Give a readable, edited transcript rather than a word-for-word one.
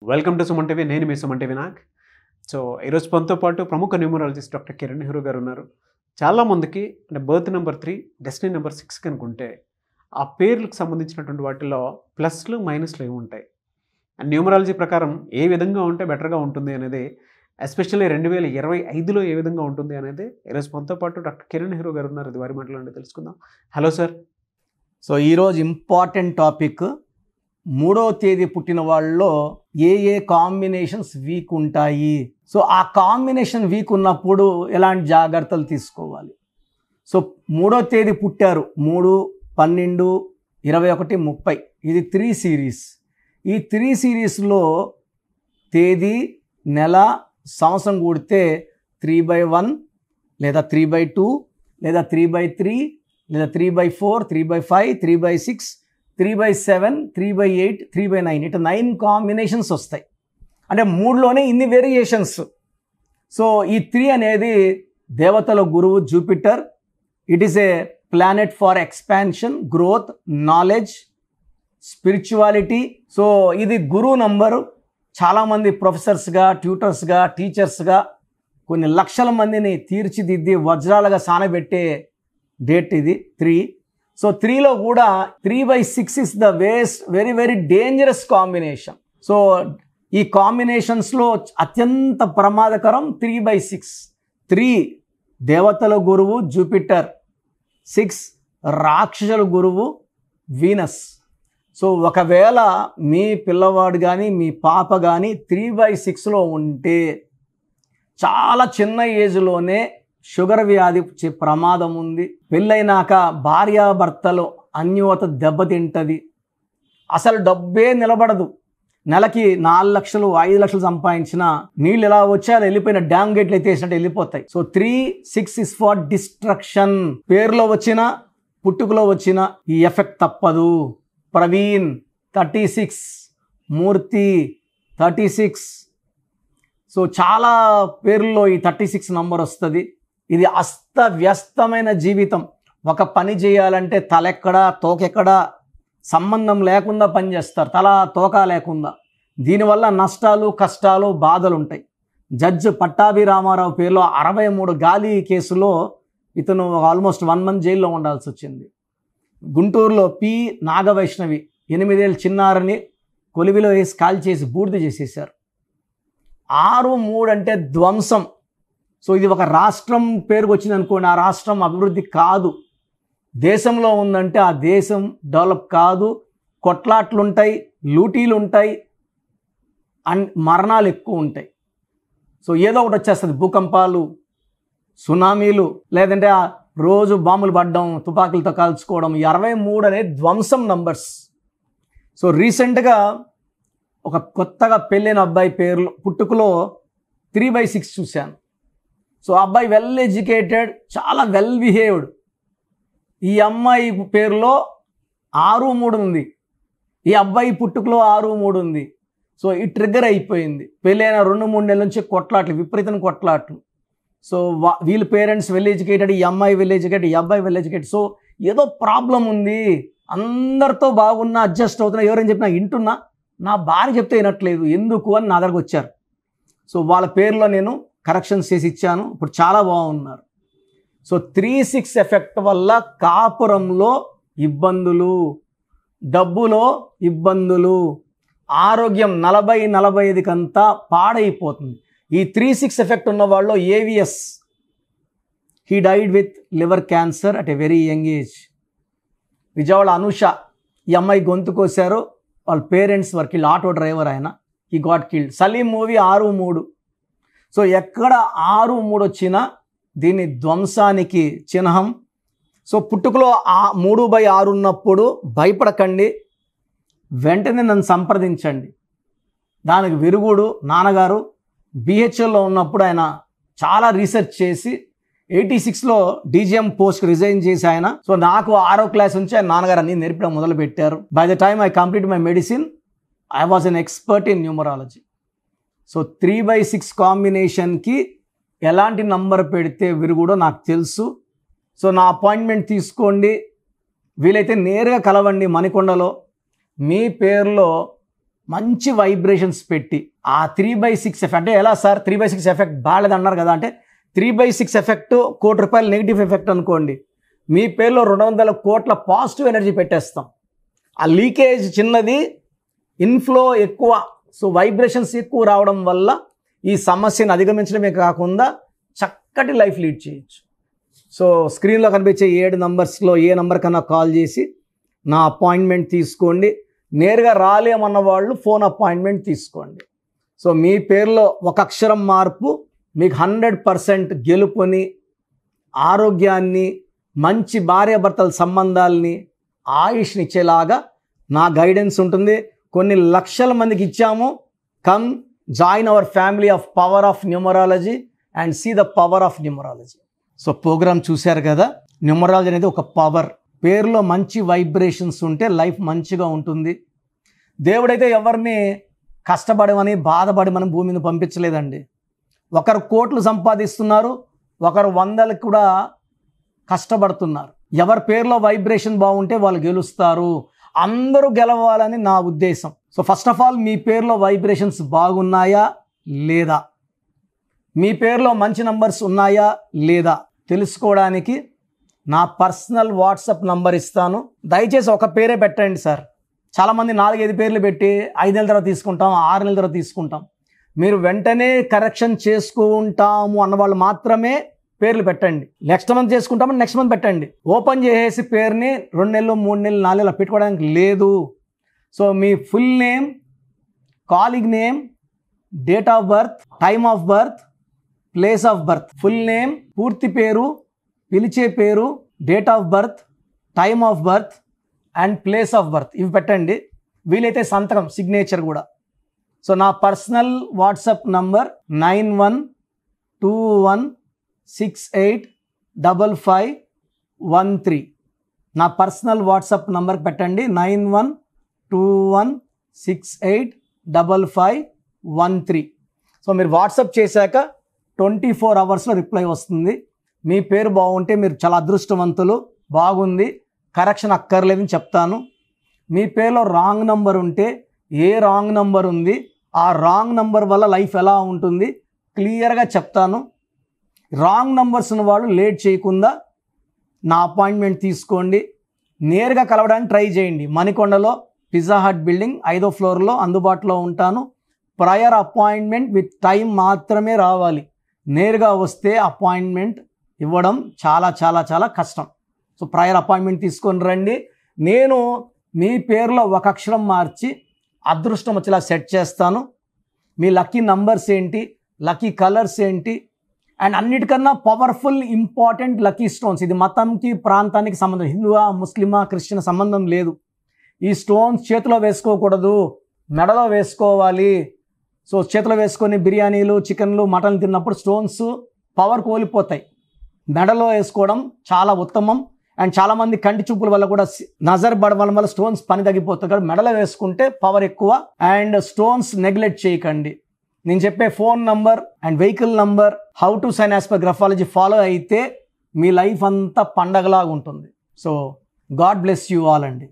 Welcome to Suman TV. నేను మీ Suman TV Nag. So ఈరోజు మనతో పాటు ప్రముఖ న్యూమరాలజిస్ట్ డాక్టర్ కిరణ్ నెహ్రూ గారు ఉన్నారు. చాలామందికి అంటే బర్త్ నెంబర్ 3, డెస్టినీ నెంబర్ 6 కనుకుంటే ఆ పేర్లకు సంబంధించినటువంటి వాటిలో ప్లస్లు మైనస్లు ఏమి ఉంటాయి, అండ్ న్యూమరాలజీ ప్రకారం ఏ విధంగా ఉంటే బెటర్గా ఉంటుంది అనేది, ఎస్పెషల్లీ 2025లో ఏ విధంగా ఉంటుంది అనేది ఈరోజు మనతో పాటు డాక్టర్ కిరణ్ నెహ్రూ గారు ఉన్నారు. ఇది వారి మాటలంటే తెలుసుకుందాం. Hello sir. సో ఈరోజు ఇంపార్టెంట్ టాపిక్, 3వ తేదీ పుట్టిన వాళ్ళలో ఏ కాంబినేషన్స్ వీక్ ఉంటాయి. సో ఆ కాంబినేషన్ వీక్ ఉన్నప్పుడు ఎలాంటి జాగ్రత్తలు తీసుకోవాలి. సో 3వ తేదీ పుట్టారు, 3, 12, 21, 30. ఇది 3 సిరీస్. ఈ 3 సిరీస్లో తేదీ, నెల, సంవత్సరం కూడితే 3/1 లేదా 3/2 లేదా 3/3 లేదా 3/4, 3/5, 3/6, 3/7, 3/8, 3/9. ఇట్లా 9 కాంబినేషన్స్ వస్తాయి. అంటే 3లోనే ఇన్ని వేరియేషన్స్. సో ఈ 3 అనేది దేవతల గురువు Jupiter. It is a planet for expansion, growth, knowledge, spirituality. So ఇది గురువు నంబరు. చాలామంది ప్రొఫెసర్స్గా, ట్యూటర్స్గా, టీచర్స్గా కొన్ని లక్షల మందిని తీర్చిదిద్ది వజ్రాలుగా సానబెట్టే డేట్ ఇది 3. సో 3లో కూడా 3/6 is the very very dangerous combination. So ఈ కాంబినేషన్స్లో అత్యంత ప్రమాదకరం 3/6. 3 దేవతల గురువు జూపిటర్, 6 రాక్షసుల గురువు వీనస్. సో ఒకవేళ మీ పిల్లవాడు కానీ మీ పాప కానీ 3/6లో ఉంటే చాలా చిన్న ఏజ్లోనే షుగర్ వ్యాధి వచ్చే ప్రమాదం ఉంది. పెళ్ళైనాక భార్యాభర్తలు అన్యోన్యత దెబ్బతింటుంది. అసలు డబ్బే నిలబడదు. నెలకి 4 లక్షలు 5 లక్షలు సంపాదించిన నీళ్ళు ఎలా వచ్చా వెళ్ళిపోయిన డ్యామ్ గేట్లు అయితే వేసినట్టు వెళ్ళిపోతాయి. So 3/6 is for destruction. పేరులో వచ్చిన, పుట్టుకలో వచ్చిన ఈ ఎఫెక్ట్ తప్పదు. ప్రవీణ్ 36, మూర్తి 36. సో చాలా పేర్లలో ఈ 36 నంబర్ వస్తుంది. ఇది అస్తవ్యస్తమైన జీవితం. ఒక పని చేయాలంటే తలెక్కడా తోకెక్కడా సంబంధం లేకుండా పనిచేస్తారు, తల తోక లేకుండా. దీనివల్ల నష్టాలు, కష్టాలు, బాధలు ఉంటాయి. జడ్జ్ పట్టాభి రామారావు పేరులో 63 గాలి కేసులో ఇతను ఆల్మోస్ట్ 1 month జైల్లో ఉండాల్సి వచ్చింది. గుంటూరులో పి నాగవైష్ణవి 8 ఏళ్ళ చిన్నారని కొలివిలో వేసి కాల్ చేసి బూడిద చేసేసారు. 6/3 అంటే ధ్వంసం. సో ఇది ఒక రాష్ట్రం పేరుకు వచ్చింది అనుకోండి, ఆ రాష్ట్రం అభివృద్ధి కాదు. దేశంలో ఉందంటే ఆ దేశం డెవలప్ కాదు. కొట్లాట్లు ఉంటాయి, లూటీలు ఉంటాయి, అండ్ మరణాలు ఎక్కువ ఉంటాయి. సో ఏదో ఒకటి వచ్చేస్తుంది, భూకంపాలు, సునామీలు, లేదంటే రోజు బాంబులు పడడం, తుపాకులతో కాల్చుకోవడం. 23 అనేది ధ్వంసం నంబర్స్. సో రీసెంట్గా ఒక కొత్తగా పెళ్ళైన అబ్బాయి పేరులో పుట్టుకలో 3/6 చూశాను. సో అబ్బాయి వెల్ ఎడ్యుకేటెడ్, చాలా వెల్ బిహేవ్డ్. ఈ అమ్మాయి పేరులో 6/3 ఉంది. ఈ అబ్బాయి పుట్టుకలో 6/3 ఉంది. సో ఈ ట్రిగ్గర్ అయిపోయింది. పెళ్ళైన 2-3 నెలల నుంచి కొట్లాట్లు, విపరీతమైన కొట్లాట్లు. సో వీళ్ళ పేరెంట్స్ వెల్ ఎడ్యుకేటెడ్, ఈ అమ్మాయి వెల్ ఎడ్యుకేటెడ్, ఈ అబ్బాయి వెల్ ఎడ్యుకేటెడ్. సో ఏదో ప్రాబ్లం ఉంది. అందరితో బాగున్నా, అడ్జస్ట్ అవుతున్నా, ఎవరైనా చెప్పినా వింటున్నా, నా భార్య చెప్తే వినట్లేదు ఎందుకు అని నా దగ్గరకు వచ్చారు. సో వాళ్ళ పేరులో నేను కరెక్షన్స్ చేసి ఇచ్చాను. ఇప్పుడు చాలా బాగున్నారు. సో 3/6 ఎఫెక్ట్ వల్ల కాపురంలో ఇబ్బందులు, డబ్బులో ఇబ్బందులు, ఆరోగ్యం 40-45 కంతా పాడైపోతుంది. ఈ 3/6 ఎఫెక్ట్ ఉన్న వాళ్ళు AVS, he died with liver cancer at a very young age. Vijayawada Anusha, ఈ అమ్మాయి గొంతు కోసారు. వాళ్ళ పేరెంట్స్ వరకు ఆటో డ్రైవర్, ఆయన he got killed. Saleem movie 6/3. So ఎక్కడ 6/3 వచ్చినా దీన్ని ధ్వంసానికి చిహ్నం. సో పుట్టుకలో 3/6 ఉన్నప్పుడు భయపడకండి, వెంటనే నన్ను సంప్రదించండి. దానికి విరుగుడు నాన్నగారు బిహెచ్ఎల్లో ఉన్నప్పుడు ఆయన చాలా రీసెర్చ్ చేసి 86లో డీజీఎం పోస్ట్ రిజైన్ చేసి ఆయన, సో నాకు 6వ క్లాస్ నుంచి ఆయన నాన్నగారు అన్ని నేర్పడం మొదలు పెట్టారు. By the time I complete my medicine, I was an expert in numerology. So 3/6 కాంబినేషన్కి ఎలాంటి నంబర్ పెడితే విరుగుడో నాకు తెలుసు. సో నా అపాయింట్మెంట్ తీసుకోండి, వీలైతే నేరుగా కలవండి మణికొండలో. మీ పేరులో మంచి వైబ్రేషన్స్ పెట్టి ఆ 3/6 ఎఫెక్ట్ అంటే ఎలా సార్ 3/6 ఎఫెక్ట్ బాగాలేదన్నారు కదా అంటే 3/6 ఎఫెక్ట్ ₹1,00,00,000 నెగిటివ్ ఎఫెక్ట్ అనుకోండి, మీ పేరులో 200 కోట్ల పాజిటివ్ ఎనర్జీ పెట్టేస్తాం. ఆ లీకేజ్ చిన్నది, ఇన్ఫ్లో ఎక్కువ. సో వైబ్రేషన్స్ ఎక్కువ రావడం వల్ల ఈ సమస్యను అధిగమించడమే కాకుండా చక్కటి లైఫ్ లీడ్ చేయొచ్చు. సో స్క్రీన్లో కనిపించే 7 నంబర్స్లో ఏ నెంబర్ కన్నా కాల్ చేసి నా అపాయింట్మెంట్ తీసుకోండి. నేరుగా రాలేమన్న వాళ్ళు ఫోన్ అపాయింట్మెంట్ తీసుకోండి. సో మీ పేరులో ఒక అక్షరం మార్పు మీకు 100% గెలుపుని, ఆరోగ్యాన్ని, మంచి భార్యాభర్తల సంబంధాలని, ఆయుష్ని ఇచ్చేలాగా నా గైడెన్స్ ఉంటుంది. కొన్ని లక్షల మందికి ఇచ్చాము. Come join our family of power of numerology and see the power of numerology. So programme చూశారు కదా, న్యూమరాలజీ అనేది ఒక పవర్. పేరులో మంచి వైబ్రేషన్స్ ఉంటే లైఫ్ మంచిగా ఉంటుంది. దేవుడైతే ఎవరిని కష్టపడమని బాధపడమని భూమి మీద పంపించలేదండి. ఒకరు కోట్లు సంపాదిస్తున్నారు, ఒకరు 100లకు కూడా కష్టపడుతున్నారు. ఎవరి పేరులో వైబ్రేషన్ బాగుంటే వాళ్ళు గెలుస్తారు. అందరూ గెలవాలని నా ఉద్దేశం. సో ఫస్ట్ ఆఫ్ ఆల్ మీ పేరులో వైబ్రేషన్స్ బాగున్నాయా లేదా, మీ పేరులో మంచి నంబర్స్ ఉన్నాయా లేదా తెలుసుకోవడానికి నా పర్సనల్ వాట్సాప్ నంబర్ ఇస్తాను. దయచేసి ఒక పేరే పెట్టండి సార్. చాలామంది 4-5 పేర్లు పెట్టి 5 నెలల తర్వాత తీసుకుంటాం, 6 నెలల తర్వాత తీసుకుంటాం. మీరు వెంటనే కరెక్షన్ చేసుకుంటాము అన్నవాళ్ళు మాత్రమే పేర్లు పెట్టండి. నెక్స్ట్ మంత్ చేసుకుంటామని నెక్స్ట్ మంత్ పెట్టండి. ఓపెన్ చేసేసి పేరుని 2 నెలలు 3 నెలలు 4 నెలలు పెట్టుకోవడానికి లేదు. సో మీ full name, calling name, date of birth, time of birth, place of birth, full name, పూర్తి పేరు, పిలిచే పేరు, date of birth, time of birth and place of birth ఇవి పెట్టండి. వీలైతే సంతకం, సిగ్నేచర్ కూడా. సో నా పర్సనల్ వాట్సాప్ నంబర్ 9121685513. నా పర్సనల్ వాట్సాప్ నంబర్ పెట్టండి 9121685513. సో మీరు వాట్సాప్ చేశాక 24 అవర్స్లో రిప్లై వస్తుంది. మీ పేరు బాగుంటే మీరు చాలా అదృష్టవంతులు, బాగుంది, కరెక్షన్ అక్కర్లేదని చెప్తాను. మీ పేరులో రాంగ్ నంబర్ ఉంటే ఏ రాంగ్ నంబర్ ఉంది, ఆ రాంగ్ నంబర్ వల్ల లైఫ్ ఎలా ఉంటుంది క్లియర్గా చెప్తాను. రాంగ్ నంబర్స్ ఉన్న వాళ్ళు లేట్ చేయకుండా నా అపాయింట్మెంట్ తీసుకోండి. నేరుగా కలవడానికి ట్రై చేయండి. మణికొండలో పిజ్జా హట్ బిల్డింగ్ 5వ ఫ్లోర్లో అందుబాటులో ఉంటాను. ప్రయర్ అపాయింట్మెంట్ విత్ టైం మాత్రమే రావాలి. నేరుగా వస్తే అపాయింట్మెంట్ ఇవ్వడం చాలా చాలా చాలా కష్టం. సో ప్రయర్ అపాయింట్మెంట్ తీసుకొని రండి. నేను మీ పేరులో ఒక అక్షరం మార్చి అదృష్టం వచ్చేలా సెట్ చేస్తాను. మీ లక్కీ నంబర్స్ ఏంటి, లక్కీ కలర్స్ ఏంటి, అండ్ అన్నిటికన్నా పవర్ఫుల్ ఇంపార్టెంట్ లక్కీ స్టోన్స్. ఇది మతంకి ప్రాంతానికి సంబంధం, హిందువా ముస్లిమా క్రిస్టియన్ సంబంధం లేదు. ఈ స్టోన్స్ చేతిలో వేసుకోకూడదు, మెడలో వేసుకోవాలి. సో చేతిలో వేసుకొని బిర్యానీలు, చికెన్లు, మటన్లు తిన్నప్పుడు స్టోన్స్ పవర్ కోల్పోతాయి. మెడలో వేసుకోవడం చాలా ఉత్తమం. అండ్ చాలామంది కంటి చూపుల వల్ల కూడా నజర్ పడడం వల్ల స్టోన్స్ పని తగ్గిపోతుంది. కాబట్టి మెడలో వేసుకుంటే పవర్ ఎక్కువ. అండ్ స్టోన్స్ నెగ్లెక్ట్ చేయకండి. నేను చెప్పే phone number and vehicle number, how to sign as per graphology follow అయితే మీ లైఫ్ అంతా పండగలాగా ఉంటుంది. So God bless you all అండి.